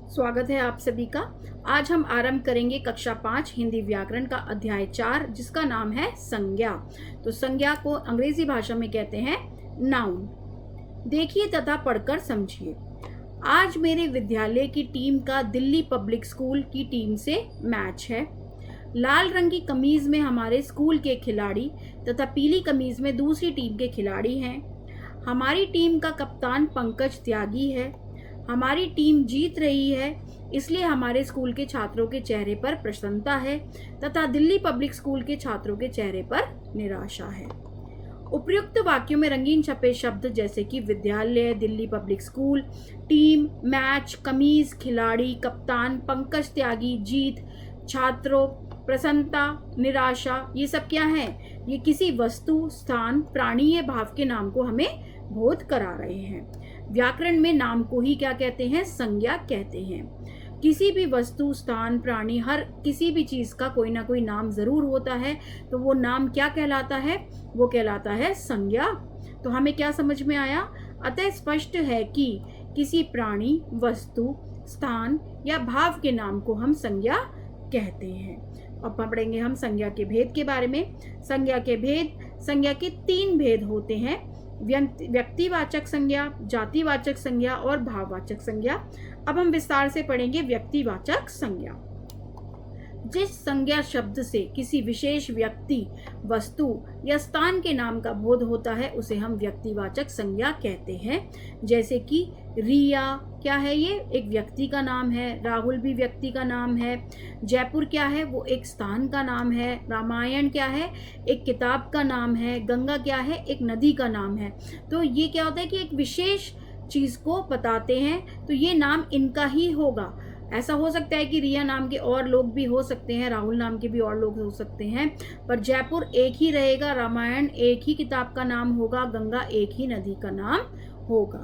स्वागत है आप सभी का। आज हम आरंभ करेंगे कक्षा 5 हिंदी व्याकरण का अध्याय 4 जिसका नाम है संज्ञा। तो संज्ञा को अंग्रेजी भाषा में कहते हैं नाउन। देखिए तथा पढ़कर समझिए। आज मेरे विद्यालय की टीम का दिल्ली पब्लिक स्कूल की टीम से मैच है। लाल रंग की कमीज में हमारे स्कूल के खिलाड़ी तथा पीली कमीज में दूसरी टीम के खिलाड़ी हैं। हमारी टीम का कप्तान पंकज त्यागी है। हमारी टीम जीत रही है, इसलिए हमारे स्कूल के छात्रों के चेहरे पर प्रसन्नता है तथा दिल्ली पब्लिक स्कूल के छात्रों के चेहरे पर निराशा है। उपर्युक्त वाक्यों में रंगीन छपे शब्द जैसे कि विद्यालय, Delhi public school, team, match, कमीज, खिलाड़ी, कप्तान, पंकज त्यागी, जीत, छात्रों, प्रसन्नता, निराशा, ये सब क्या है? ये किसी वस्तु, स्थान, प्राणी या भाव के नाम को हमें बोध करा रहे हैं। व्याकरण में नाम को ही क्या कहते हैं? संज्ञा कहते हैं। किसी भी वस्तु, स्थान, प्राणी, हर किसी भी चीज का कोई ना कोई नाम जरूर होता है, तो वो नाम क्या कहलाता है? वो कहलाता है संज्ञा। तो हमें क्या समझ में आया? अतः स्पष्ट है कि किसी प्राणी, वस्तु, स्थान या भाव के नाम को हम संज्ञा कहते हैं। अब पढ़ेंगे हम संज्ञा के भेद के बारे में। संज्ञा के भेद, संज्ञा के 3 भेद होते हैं: व्यक्तिवाचक संज्ञा, जातिवाचक संज्ञा और भाववाचक संज्ञा। अब हम विस्तार से पढ़ेंगे व्यक्तिवाचक संज्ञा। जिस संज्ञा शब्द से किसी विशेष व्यक्ति, वस्तु या स्थान के नाम का बोध होता है उसे हम व्यक्तिवाचक संज्ञा कहते हैं। जैसे कि रिया क्या है? ये एक व्यक्ति का नाम है। राहुल भी व्यक्ति का नाम है। जयपुर क्या है? वो एक स्थान का नाम है। रामायण क्या है? एक किताब का नाम है। गंगा क्या है? एक नदी का नाम है। तो ये क्या होता है कि एक विशेष चीज को बताते हैं, तो ये नाम इनका ही होगा। ऐसा हो सकता है कि रिया नाम के और लोग भी हो सकते हैं, राहुल नाम के भी और लोग हो सकते हैं, पर जयपुर एक ही रहेगा, रामायण एक ही किताब का नाम होगा, गंगा एक ही नदी का नाम होगा।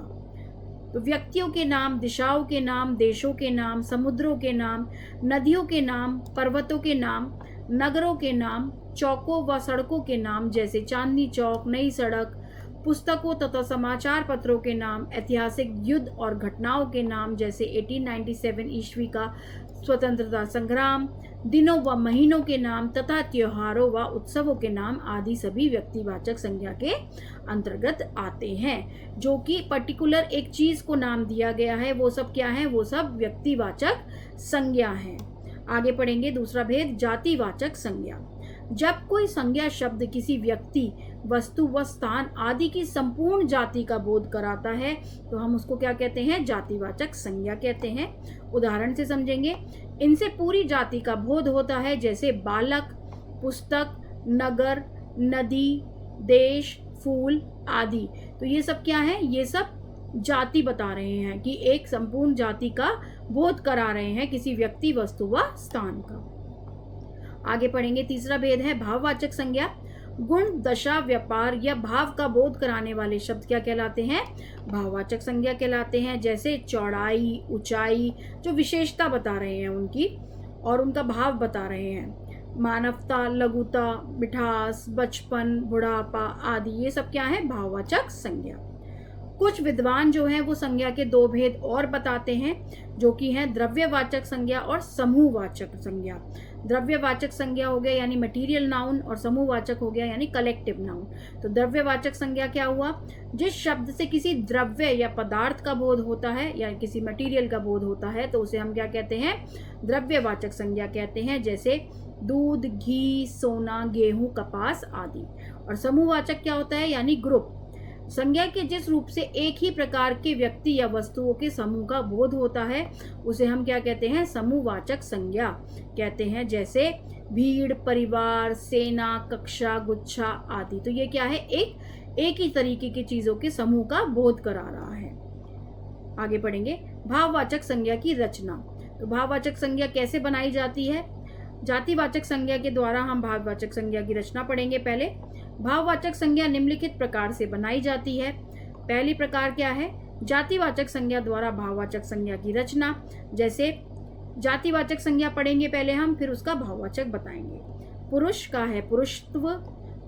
तो व्यक्तियों के नाम, दिशाओं के नाम, देशों के नाम, समुद्रों के नाम, नदियों के नाम, पर्वतों के नाम, नगरों के नाम, चौकों व सड़कों के नाम जैसे चांदनी चौक, नई सड़क, पुस्तकों तथा समाचार पत्रों के नाम, ऐतिहासिक युद्ध और घटनाओं के नाम जैसे 1897 ईस्वी का स्वतंत्रता संग्राम, दिनों व महीनों के नाम तथा त्योहारों व उत्सवों के नाम आदि सभी व्यक्तिवाचक संज्ञा के अंतर्गत आते हैं। जो कि पर्टिकुलर एक चीज को नाम दिया गया है, वो सब क्या है? वो सब व्यक्तिवाचक संज्ञा है। आगे पढ़ेंगे दूसरा भेद, जातिवाचक संज्ञा। जब कोई संज्ञा शब्द किसी व्यक्ति, वस्तु व स्थान आदि की संपूर्ण जाति का बोध कराता है तो हम उसको क्या कहते हैं? जातिवाचक संज्ञा कहते हैं। उदाहरण से समझेंगे। इनसे पूरी जाति का बोध होता है, जैसे बालक, पुस्तक, नगर, नदी, देश, फूल आदि। तो ये सब क्या है? ये सब जाति बता रहे हैं कि एक संपूर्ण जाति का बोध करा रहे हैं किसी व्यक्ति, वस्तु व स्थान का। आगे पढ़ेंगे तीसरा भेद है भाववाचक संज्ञा। गुण, दशा, व्यापार या भाव का बोध कराने वाले शब्द क्या कहलाते हैं? भाववाचक संज्ञा कहलाते हैं। जैसे चौड़ाई, ऊंचाई, जो विशेषता बता रहे हैं उनकी और उनका भाव बता रहे हैं। मानवता, लघुता, मिठास, बचपन, बुढ़ापा आदि, ये सब क्या है? भाववाचक संज्ञा। कुछ विद्वान जो हैं वो संज्ञा के 2 भेद और बताते हैं, जो कि हैं द्रव्यवाचक संज्ञा और समूहवाचक संज्ञा। द्रव्यवाचक संज्ञा हो गया यानी मटेरियल नाउन, और समूहवाचक हो गया यानी कलेक्टिव नाउन। तो द्रव्यवाचक संज्ञा क्या हुआ? जिस शब्द से किसी द्रव्य या पदार्थ का बोध होता है या किसी मटेरियल का बोध होता है तो उसे हम क्या कहते हैं? द्रव्यवाचक संज्ञा कहते हैं। जैसे दूध, घी, सोना, गेहूं, कपास आदि। और समूहवाचक क्या होता है? यानी ग्रुप। संज्ञा के जिस रूप से एक ही प्रकार के व्यक्ति या वस्तुओं के समूह का बोध होता है उसे हम क्या कहते हैं? समूहवाचक संज्ञा कहते हैं। जैसे भीड़, परिवार, सेना, कक्षा, गुच्छा आदि। तो ये क्या है? एक ही तरीके की चीजों के समूह का बोध करा रहा है। आगे पढ़ेंगे भाववाचक संज्ञा की रचना। तो भाववाचक संज्ञा कैसे बनाई जाती है? जातिवाचक संज्ञा के द्वारा हम भाववाचक संज्ञा की रचना पढ़ेंगे। पहले भाववाचक संज्ञा निम्नलिखित प्रकार से बनाई जाती है। पहली प्रकार क्या है? जातिवाचक संज्ञा द्वारा भाववाचक संज्ञा की रचना। जैसे जातिवाचक संज्ञा पढ़ेंगे पहले हम, फिर उसका भाववाचक बताएंगे। पुरुष का है पुरुषत्व,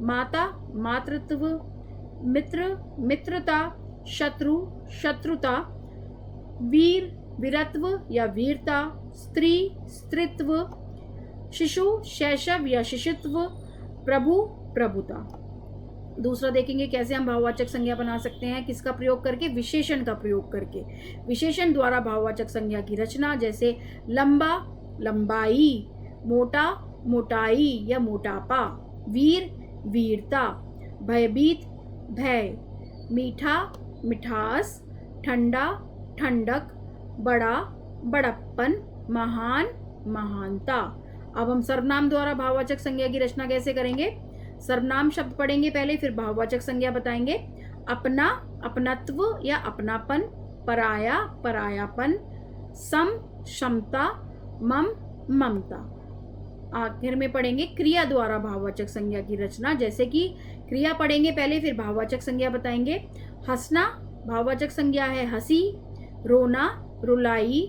माता मातृत्व, मित्र मित्रता, शत्रु शत्रुता, वीर वीरत्व या वीरता, स्त्री स्त्रीत्व, शिशु शैशव या शिशुत्व, प्रभु प्रभुता। दूसरा देखेंगे कैसे हम भाववाचक संज्ञा बना सकते हैं, किसका प्रयोग करके, विशेषण का प्रयोग करके। विशेषण द्वारा भाववाचक संज्ञा की रचना, जैसे लंबा लंबाई, मोटा मोटाई या मोटापा, वीर वीरता, भयभीत भय, मीठा मिठास, ठंडा ठंडक, बड़ा बड़प्पन, महान महानता। अब हम सर्वनाम द्वारा भाववाचक संज्ञा की रचना कैसे करेंगे। सर्वनाम शब्द पढ़ेंगे पहले, फिर भाववाचक संज्ञा बताएंगे। अपना अपनत्व या अपनापन, पराया परायापन, सम क्षमता, मम ममता। आखिर में पढ़ेंगे क्रिया द्वारा भाववाचक संज्ञा की रचना, जैसे कि क्रिया पढ़ेंगे पहले, फिर भाववाचक संज्ञा बताएंगे। हंसना भाववाचक संज्ञा है हंसी, रोना रुलाई,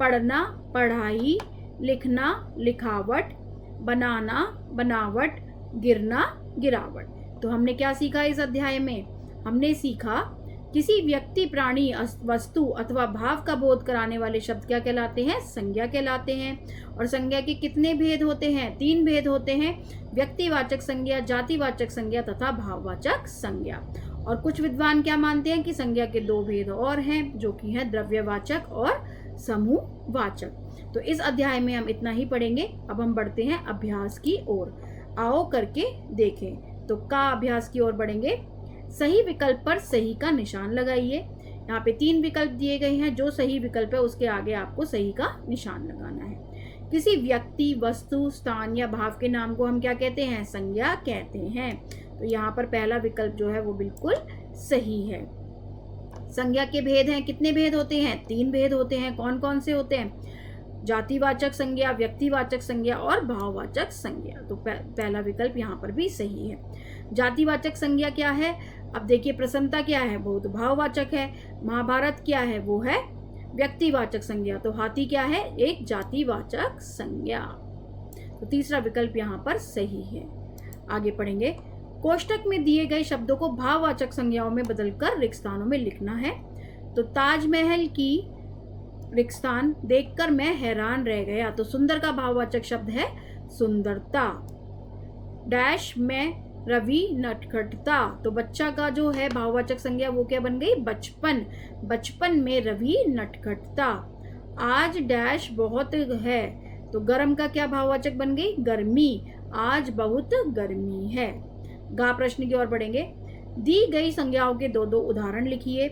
पढ़ना पढ़ाई, लिखना लिखावट, बनाना बनावट, गिरना गिरावट। तो हमने क्या सीखा इस अध्याय में, हमने सीखा किसी व्यक्ति प्राणी वस्तु अथवा भाव का बोध कराने वाले शब्द क्या कहलाते हैं, संज्ञा कहलाते हैं। और संज्ञा के कितने भेद होते हैं, 3 भेद होते हैं, व्यक्तिवाचक संज्ञा, जातिवाचक संज्ञा तथा भाववाचक संज्ञा। और कुछ विद्वान क्या मानते हैं कि संज्ञा के 2 भेद और हैं, जो कि हैं द्रव्यवाचक और समूहवाचक। तो इस अध्याय में हम इतना ही पढ़ेंगे। अब हम बढ़ते हैं अभ्यास की ओर, आओ करके देखें। तो का अभ्यास की ओर बढ़ेंगे। सही विकल्प पर सही का निशान लगाइए। यहाँ पे 3 विकल्प दिए गए हैं, जो सही विकल्प है उसके आगे आपको सही का निशान लगाना है। किसी व्यक्ति वस्तु स्थान या भाव के नाम को हम क्या कहते हैं, संज्ञा कहते हैं। तो यहाँ पर पहला विकल्प जो है वो बिल्कुल सही है। संज्ञा के भेद हैं, कितने भेद होते हैं, 3 भेद होते हैं। कौन कौन से होते हैं, जातिवाचक संज्ञा, व्यक्तिवाचक संज्ञा और भाववाचक संज्ञा। तो पहला विकल्प यहाँ पर भी सही है। जातिवाचक संज्ञा क्या है, अब देखिए प्रसन्नता क्या है, वो तो भाववाचक है। महाभारत क्या है, वो है व्यक्तिवाचक संज्ञा। तो हाथी क्या है, एक जातिवाचक संज्ञा। तो तीसरा विकल्प यहाँ पर सही है। आगे पढ़ेंगे। कोष्टक में दिए गए शब्दों को भाववाचक संज्ञाओं में बदलकर रिक्त स्थानों में लिखना है। तो ताजमहल की रिक्त स्थान देखकर मैं हैरान रह गया। तो सुंदर का भाववाचक शब्द है सुंदरता। डैश में रवि नटखटता। तो बच्चा का जो है भाववाचक संज्ञा वो क्या बन गई, बचपन। बचपन में रवि नटखटता। आज डैश बहुत है। तो गर्म का क्या भाववाचक बन गई, गर्मी। आज बहुत गर्मी है। गा प्रश्न की ओर बढ़ेंगे। दी गई संज्ञाओं के 2-2 उदाहरण लिखिए।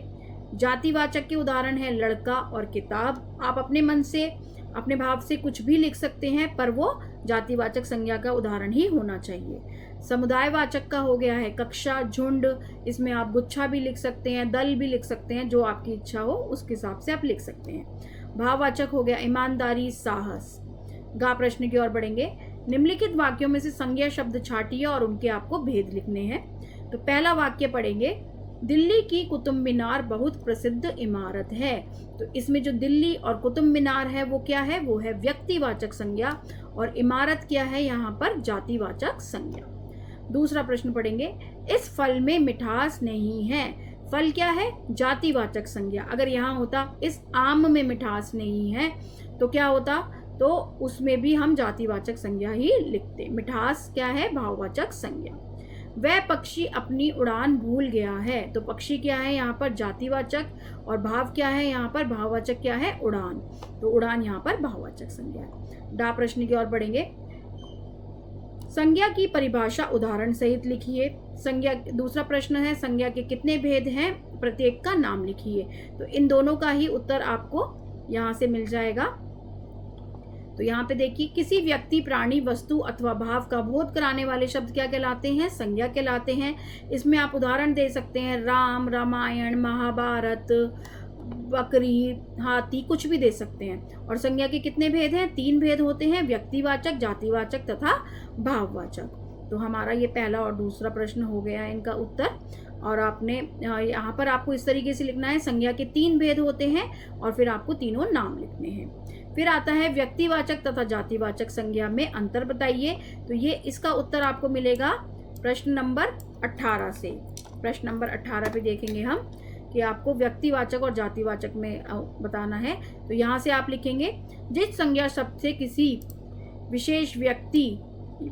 जातिवाचक के उदाहरण है लड़का और किताब। आप अपने मन से अपने भाव से कुछ भी लिख सकते हैं, पर वो जातिवाचक संज्ञा का उदाहरण ही होना चाहिए। समुदायवाचक का हो गया है कक्षा, झुंड। इसमें आप गुच्छा भी लिख सकते हैं, दल भी लिख सकते हैं, जो आपकी इच्छा हो उसके हिसाब से आप लिख सकते हैं। भाववाचक हो गया ईमानदारी, साहस। गा प्रश्न की ओर बढ़ेंगे। निम्नलिखित वाक्यों में से संज्ञा शब्द छाटिए और उनके आपको भेद लिखने हैं। तो पहला वाक्य पढ़ेंगे। दिल्ली की कुतुब मीनार बहुत प्रसिद्ध इमारत है। तो इसमें जो दिल्ली और कुतुब मीनार है वो क्या है, वो है व्यक्तिवाचक संज्ञा, और इमारत क्या है यहाँ पर जातिवाचक संज्ञा। दूसरा प्रश्न पढ़ेंगे। इस फल में मिठास नहीं है। फल क्या है, जातिवाचक संज्ञा। अगर यहाँ होता इस आम में मिठास नहीं है तो क्या होता, तो उसमें भी हम जातिवाचक संज्ञा ही लिखते। मिठास क्या है, भाववाचक संज्ञा। वह पक्षी अपनी उड़ान भूल गया है। तो पक्षी क्या है यहाँ पर जातिवाचक, और भाव क्या है यहाँ पर, भाववाचक क्या है, उड़ान। तो उड़ान यहाँ पर भाववाचक संज्ञा है। डा प्रश्न की ओर बढ़ेंगे। संज्ञा की परिभाषा उदाहरण सहित लिखिए। संज्ञा, दूसरा प्रश्न है संज्ञा के कितने भेद हैं, प्रत्येक का नाम लिखिए। तो इन दोनों का ही उत्तर आपको यहाँ से मिल जाएगा। तो यहाँ पे देखिए, किसी व्यक्ति प्राणी वस्तु अथवा भाव का बोध कराने वाले शब्द क्या कहलाते हैं, संज्ञा कहलाते हैं। इसमें आप उदाहरण दे सकते हैं राम, रामायण, महाभारत, बकरी, हाथी, कुछ भी दे सकते हैं। और संज्ञा के कितने भेद हैं, 3 भेद होते हैं, व्यक्तिवाचक, जातिवाचक तथा भाववाचक। तो हमारा ये पहला और दूसरा प्रश्न हो गया है इनका उत्तर। और आपने यहाँ पर आपको इस तरीके से लिखना है, संज्ञा के 3 भेद होते हैं और फिर आपको तीनों नाम लिखने हैं। फिर आता है व्यक्तिवाचक तथा जातिवाचक संज्ञा में अंतर बताइए। तो ये इसका उत्तर आपको मिलेगा प्रश्न नंबर 18 से। प्रश्न नंबर 18 पे देखेंगे हम कि आपको व्यक्तिवाचक और जातिवाचक में बताना है। तो यहाँ से आप लिखेंगे जिस संज्ञा शब्द से किसी विशेष व्यक्ति,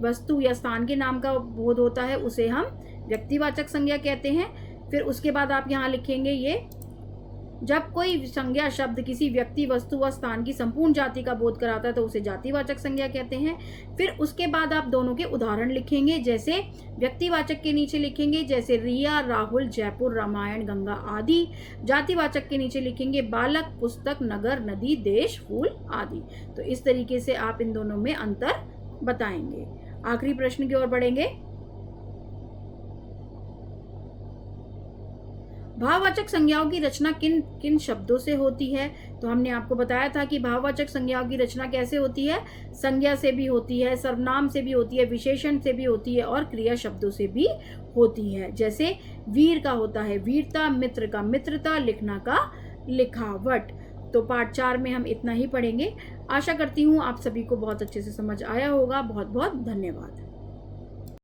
वस्तु या स्थान के नाम का बोध होता है उसे हम व्यक्तिवाचक संज्ञा कहते हैं। फिर उसके बाद आप यहाँ लिखेंगे ये, जब कोई संज्ञा शब्द किसी व्यक्ति, वस्तु व स्थान की संपूर्ण जाति का बोध कराता है तो उसे जातिवाचक संज्ञा कहते हैं। फिर उसके बाद आप दोनों के उदाहरण लिखेंगे, जैसे व्यक्तिवाचक के नीचे लिखेंगे जैसे रिया, राहुल, जयपुर, रामायण, गंगा आदि। जातिवाचक के नीचे लिखेंगे बालक, पुस्तक, नगर, नदी, देश, फूल आदि। तो इस तरीके से आप इन दोनों में अंतर बताएंगे। आखिरी प्रश्न की ओर बढ़ेंगे। भाववाचक संज्ञाओं की रचना किन किन शब्दों से होती है? तो हमने आपको बताया था कि भाववाचक संज्ञाओं की रचना कैसे होती है। संज्ञा से भी होती है, सर्वनाम से भी होती है, विशेषण से भी होती है और क्रिया शब्दों से भी होती है। जैसे वीर का होता है वीरता, मित्र का मित्रता, लिखना का लिखावट। तो पार्ट 4 में हम इतना ही पढ़ेंगे। आशा करती हूँ आप सभी को बहुत अच्छे से समझ आया होगा। बहुत बहुत धन्यवाद।